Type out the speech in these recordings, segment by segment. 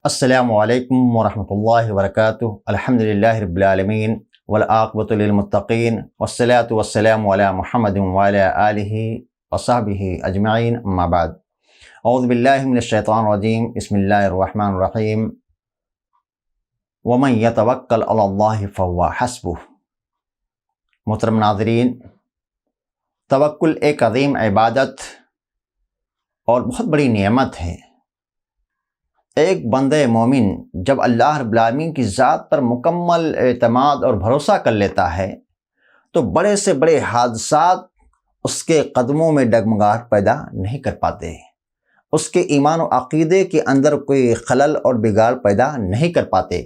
السلام علیکم ورحمۃ اللہ وبرکاتہ۔ الحمدللہ رب العالمین والعاقبۃ للمتقین والصلاۃ والسلام علی محمد وعلی آلہ وصحبہ اجمعین، اما بعد۔ اعوذ باللہ من الشیطان الرجیم، بسم اللہ الرحمن الرحیم۔ ومن یتوکل علی اللہ فہو حسبہ۔ محترم ناظرین، توکل ایک عظیم عبادت اور بہت بڑی نعمت ہے۔ ایک بندہ مومن جب اللہ رب العالمین کی ذات پر مکمل اعتماد اور بھروسہ کر لیتا ہے تو بڑے سے بڑے حادثات اس کے قدموں میں ڈگمگاہٹ پیدا نہیں کر پاتے، اس کے ایمان و عقیدے کے اندر کوئی خلل اور بگاڑ پیدا نہیں کر پاتے،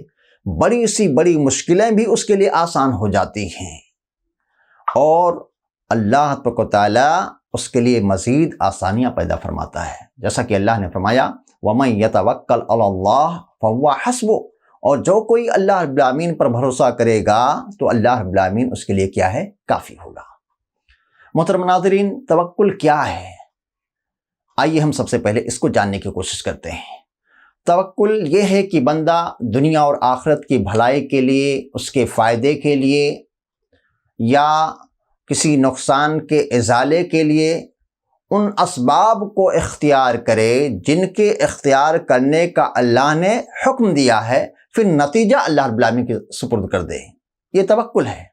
بڑی سی بڑی مشکلیں بھی اس کے لیے آسان ہو جاتی ہیں، اور اللہ تبارک و تعالیٰ اس کے لیے مزید آسانیاں پیدا فرماتا ہے، جیسا کہ اللہ نے فرمایا وَمَن يَتَوَكَّلْ عَلَى اللَّهِ فَهُوَ حَسْبُهُ۔ اور جو کوئی اللہ رب العالمین پر بھروسہ کرے گا تو اللہ رب العالمین اس کے لیے کیا ہے؟ کافی ہوگا۔ محترم ناظرین، توکل کیا ہے؟ آئیے ہم سب سے پہلے اس کو جاننے کی کوشش کرتے ہیں۔ توکل یہ ہے کہ بندہ دنیا اور آخرت کی بھلائی کے لیے، اس کے فائدے کے لیے یا کسی نقصان کے ازالے کے لیے ان اسباب کو اختیار کرے جن کے اختیار کرنے کا اللہ نے حکم دیا ہے، پھر نتیجہ اللہ رب العالمین کے سپرد کر دے۔ یہ توکل ہے۔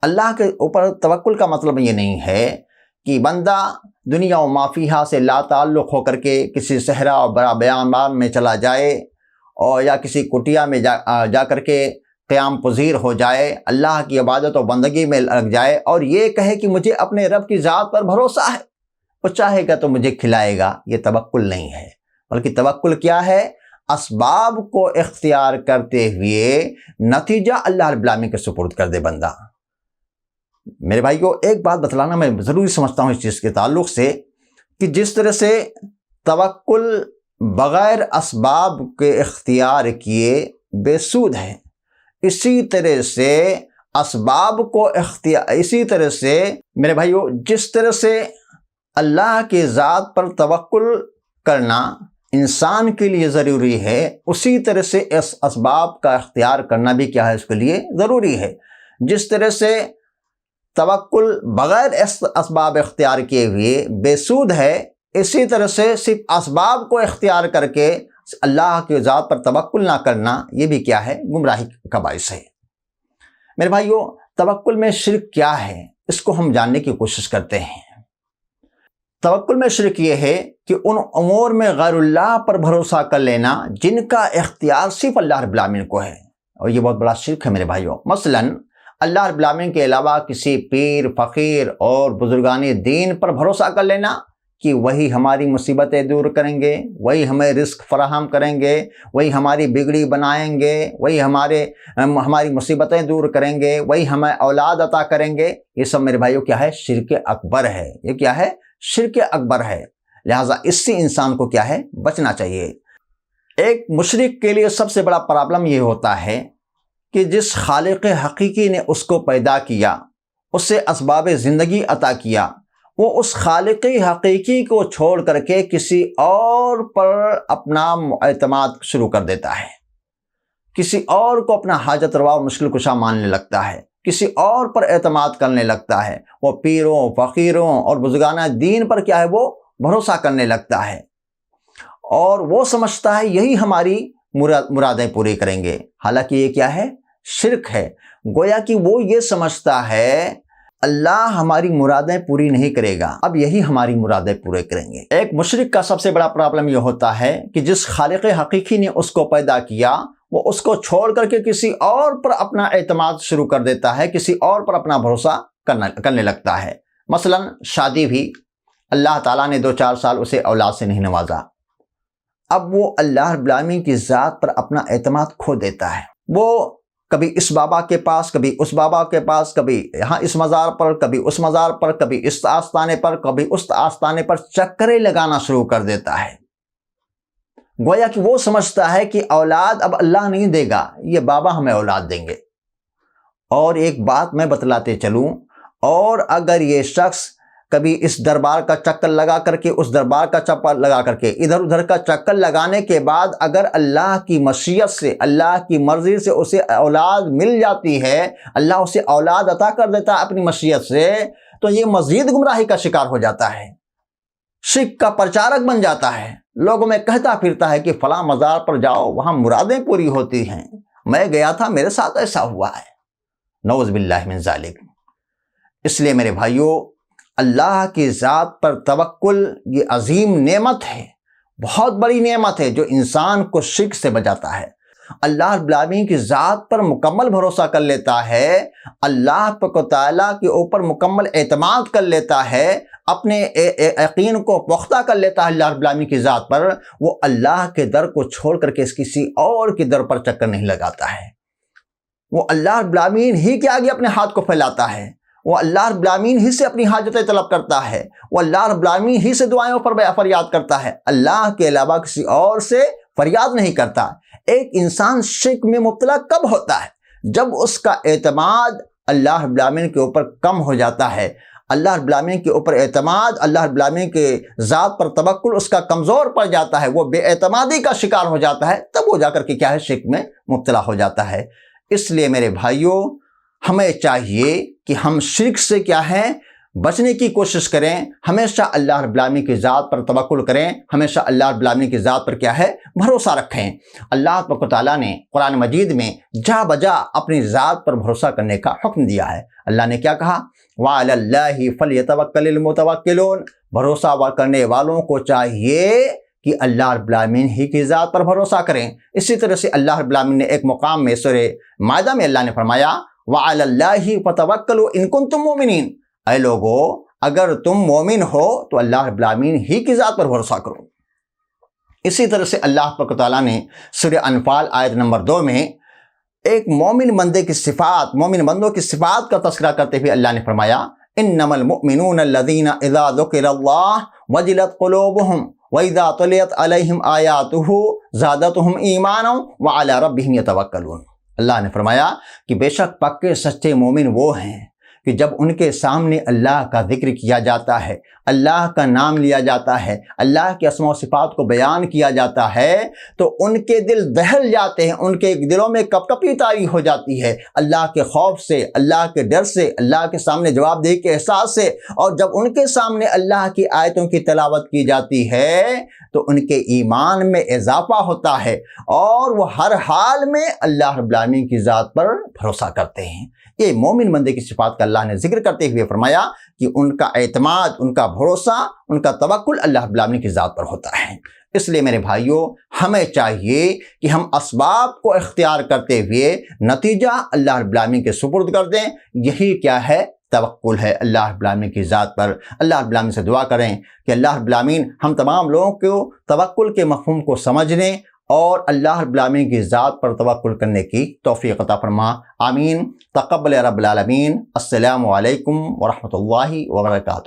اللہ کے اوپر توکل کا مطلب یہ نہیں ہے کہ بندہ دنیا و ما فیہا سے لا تعلق ہو کر کے کسی صحرا اور بڑا بیابان میں چلا جائے اور یا کسی کٹیا میں جا کر کے قیام پذیر ہو جائے، اللہ کی عبادت و بندگی میں لگ جائے اور یہ کہے کہ مجھے اپنے رب کی ذات پر بھروسہ ہے، وہ چاہے گا تو مجھے کھلائے گا۔ یہ توکل نہیں ہے، بلکہ توکل کیا ہے؟ اسباب کو اختیار کرتے ہوئے نتیجہ اللہ رب العالمین کے سپرد کر دے بندہ۔ میرے بھائیو، ایک بات بتلانا میں ضروری سمجھتا ہوں اس چیز کے تعلق سے کہ جس طرح سے توکل بغیر اسباب کے اختیار کیے بے سود ہے، اسی طرح سے میرے بھائیو، جس طرح سے اللہ کے ذات پر توکل کرنا انسان کے لیے ضروری ہے، اسی طرح سے اس اسباب کا اختیار کرنا بھی کیا ہے؟ اس کے لیے ضروری ہے۔ جس طرح سے توکل بغیر اسباب اختیار کیے ہوئے بے سود ہے، اسی طرح سے صرف اسباب کو اختیار کر کے اللہ کے ذات پر توکل نہ کرنا، یہ بھی کیا ہے؟ گمراہی کا باعث ہے۔ میرے بھائیو، توکل میں شرک کیا ہے؟ اس کو ہم جاننے کی کوشش کرتے ہیں۔ توکل میں شرک یہ ہے کہ ان امور میں غیر اللہ پر بھروسہ کر لینا جن کا اختیار صرف اللہ رب العالمین کو ہے، اور یہ بہت بڑا شرک ہے میرے بھائیوں۔ مثلا اللہ رب العالمین کے علاوہ کسی پیر، فقیر اور بزرگان دین پر بھروسہ کر لینا کہ وہی ہماری مصیبتیں دور کریں گے، وہی ہمیں رزق فراہم کریں گے، وہی ہماری بگڑی بنائیں گے، وہی ہماری مصیبتیں دور کریں گے، وہی ہمیں اولاد عطا کریں گے، یہ سب میرے بھائیوں کیا ہے؟ شرک اکبر ہے۔ یہ کیا ہے؟ شرک اکبر ہے۔ لہٰذا اس سے انسان کو کیا ہے؟ بچنا چاہیے۔ ایک مشرک کے لیے سب سے بڑا پرابلم یہ ہوتا ہے کہ جس خالق حقیقی نے اس کو پیدا کیا، اسے اسباب زندگی عطا کیا، وہ اس خالق حقیقی کو چھوڑ کر کے کسی اور پر اپنا اعتماد شروع کر دیتا ہے، کسی اور کو اپنا حاجت روا اور مشکل کشا ماننے لگتا ہے، کسی اور پر اعتماد کرنے لگتا ہے، وہ پیروں، فقیروں اور بزرگانہ دین پر کیا ہے؟ وہ بھروسہ کرنے لگتا ہے، اور وہ سمجھتا ہے یہی ہماری مرادیں پوری کریں گے، حالانکہ یہ کیا ہے؟ شرک ہے۔ گویا کہ وہ یہ سمجھتا ہے اللہ ہماری مرادیں پوری نہیں کرے گا، اب یہی ہماری مرادیں پورے کریں گے۔ ایک مشرک کا سب سے بڑا پرابلم یہ ہوتا ہے کہ جس خالق حقیقی نے اس کو پیدا کیا، وہ اس کو چھوڑ کر کے کسی اور پر اپنا اعتماد شروع کر دیتا ہے، کسی اور پر اپنا بھروسہ کرنے لگتا ہے۔ مثلا شادی بھی اللہ تعالیٰ نے 2-4 سال اسے اولاد سے نہیں نوازا، اب وہ اللہ رب العالمین کی ذات پر اپنا اعتماد کھو دیتا ہے۔ وہ کبھی اس بابا کے پاس، کبھی اس بابا کے پاس، کبھی یہاں اس مزار پر، کبھی اس مزار پر، کبھی اس آستانے پر، کبھی اس آستانے پر چکریں لگانا شروع کر دیتا ہے۔ گویا کہ وہ سمجھتا ہے کہ اولاد اب اللہ نہیں دے گا، یہ بابا ہمیں اولاد دیں گے۔ اور ایک بات میں بتلاتے چلوں، اور اگر یہ شخص کبھی اس دربار کا چکر لگا کر کے اس دربار کا چکر لگا کر کے ادھر ادھر کا چکر لگانے کے بعد اگر اللہ کی مشیت سے اللہ کی مرضی سے اسے اولاد مل جاتی ہے، اللہ اسے اولاد عطا کر دیتا ہے اپنی مشیت سے، تو یہ مزید گمراہی کا شکار ہو جاتا ہے، شرک کا پرچارک بن جاتا ہے، لوگوں میں کہتا پھرتا ہے کہ فلاں مزار پر جاؤ وہاں مرادیں پوری ہوتی ہیں، میں گیا تھا میرے ساتھ ایسا ہوا ہے، نعوذ باللہ من ذالک۔ اس لیے میرے بھائیوں، اللہ کی ذات پر توکل یہ عظیم نعمت ہے، بہت بڑی نعمت ہے جو انسان کو شرک سے بچاتا ہے۔ اللہ رب العالمین کی ذات پر مکمل بھروسہ کر لیتا ہے، اللہ تعالیٰ کے اوپر مکمل اعتماد کر لیتا ہے، اپنے یقین کو پختہ کر لیتا ہے اللہ رب العالمین کی ذات پر، وہ اللہ کے در کو چھوڑ کر کے کسی اور کے در پر چکر نہیں لگاتا ہے، وہ اللہ رب العالمین ہی کے آگے اپنے ہاتھ کو پھیلاتا ہے، وہ اللہ رب العالمین ہی سے اپنی حاجتیں طلب کرتا ہے، وہ اللہ رب العالمین ہی سے دعائیں پر فریاد کرتا ہے، اللہ کے علاوہ کسی اور سے فریاد نہیں کرتا۔ ایک انسان شرک میں مبتلا کب ہوتا ہے؟ جب اس کا اعتماد اللہ رب العالمین کے اوپر کم ہو جاتا ہے، اللہ رب العالمین کے اوپر اعتماد، اللہ رب العالمین کے ذات پر توکل اس کا کمزور پڑ جاتا ہے، وہ بے اعتمادی کا شکار ہو جاتا ہے، تب وہ جا کر کے کیا ہے، شرک میں مبتلا ہو جاتا ہے۔ اس لیے میرے بھائیوں، ہمیں چاہیے کہ ہم شرک سے کیا ہے، بچنے کی کوشش کریں، ہمیشہ اللہ رب العالمین کی ذات پر توکل کریں، ہمیشہ اللہ رب العالمین کی ذات پر کیا ہے، بھروسہ رکھیں۔ اللہ تبارک و تعالیٰ نے قرآن مجید میں جا بجا اپنی ذات پر بھروسہ کرنے کا حکم دیا ہے۔ اللہ نے کیا کہا؟ وَعَلَى اللَّهِ فَلْيَتَوَكَّلِ الْمُتَوَكِّلُونَ، بھروسہ کرنے والوں کو چاہیے کہ اللہ رب العالمین ہی کی ذات پر بھروسہ کریں۔ اسی طرح سے اللہ رب العالمین نے ایک مقام میں سورہ مائدہ میں اللہ نے فرمایا وَعَلَى اللَّهِ فَتَوَكَّلُوا إِن كُنتُم مُؤْمِنِينَ، اے لوگو اگر تم مومن ہو تو اللہ رب العالمین ہی کی ذات پر بھروسہ کرو۔ اسی طرح سے اللہ تبارک و تعالیٰ نے سورہ انفال آیت نمبر 2 میں ایک مومن بندے کی صفات، مومن بندوں کی صفات کا تذکرہ کرتے ہوئے اللہ نے فرمایا انما المؤمنون الذین اذا ذکر اللہ وجلت قلوبہم وَإِذَا تُلِيَتْ عَلَيْهِمْ آيَاتُهُ زَادَتْهُمْ إِيمَانًا وَعَلَى رَبِّهِمْ يَتَوَكَّلُونَ۔ اللہ نے فرمایا کہ بے شک پکے سچے مومن وہ ہیں کہ جب ان کے سامنے اللہ کا ذکر کیا جاتا ہے، اللہ کا نام لیا جاتا ہے، اللہ کے اسماء و صفات کو بیان کیا جاتا ہے تو ان کے دل دہل جاتے ہیں، ان کے دلوں میں کپ کپی طاری ہو جاتی ہے، اللہ کے خوف سے، اللہ کے ڈر سے، اللہ کے سامنے جواب دہی کے احساس سے۔ اور جب ان کے سامنے اللہ کی آیتوں کی تلاوت کی جاتی ہے تو ان کے ایمان میں اضافہ ہوتا ہے اور وہ ہر حال میں اللہ رب العالمین کی ذات پر بھروسہ کرتے ہیں۔ یہ مومن بندے کی صفات کا اللہ نے ذکر کرتے ہوئے فرمایا کہ ان کا اعتماد، ان کا بھروسہ، ان کا توکل اللہ رب العالمین کی ذات پر ہوتا ہے۔ اس لیے میرے بھائیوں، ہمیں چاہیے کہ ہم اسباب کو اختیار کرتے ہوئے نتیجہ اللہ رب العالمین کے سپرد کر دیں۔ یہی کیا ہے؟ توکل ہے اللہ رب العالمین کی ذات پر۔ اللہ رب العالمین سے دعا کریں کہ اللہ رب العالمین ہم تمام لوگوں کو توکل کے مفہوم کو سمجھنے اور اللہ رب العالمین کی ذات پر توکل کرنے کی توفیق عطا فرما۔ آمین۔ تقبل رب العالمین۔ السلام علیکم ورحمۃ اللہ وبرکاتہ۔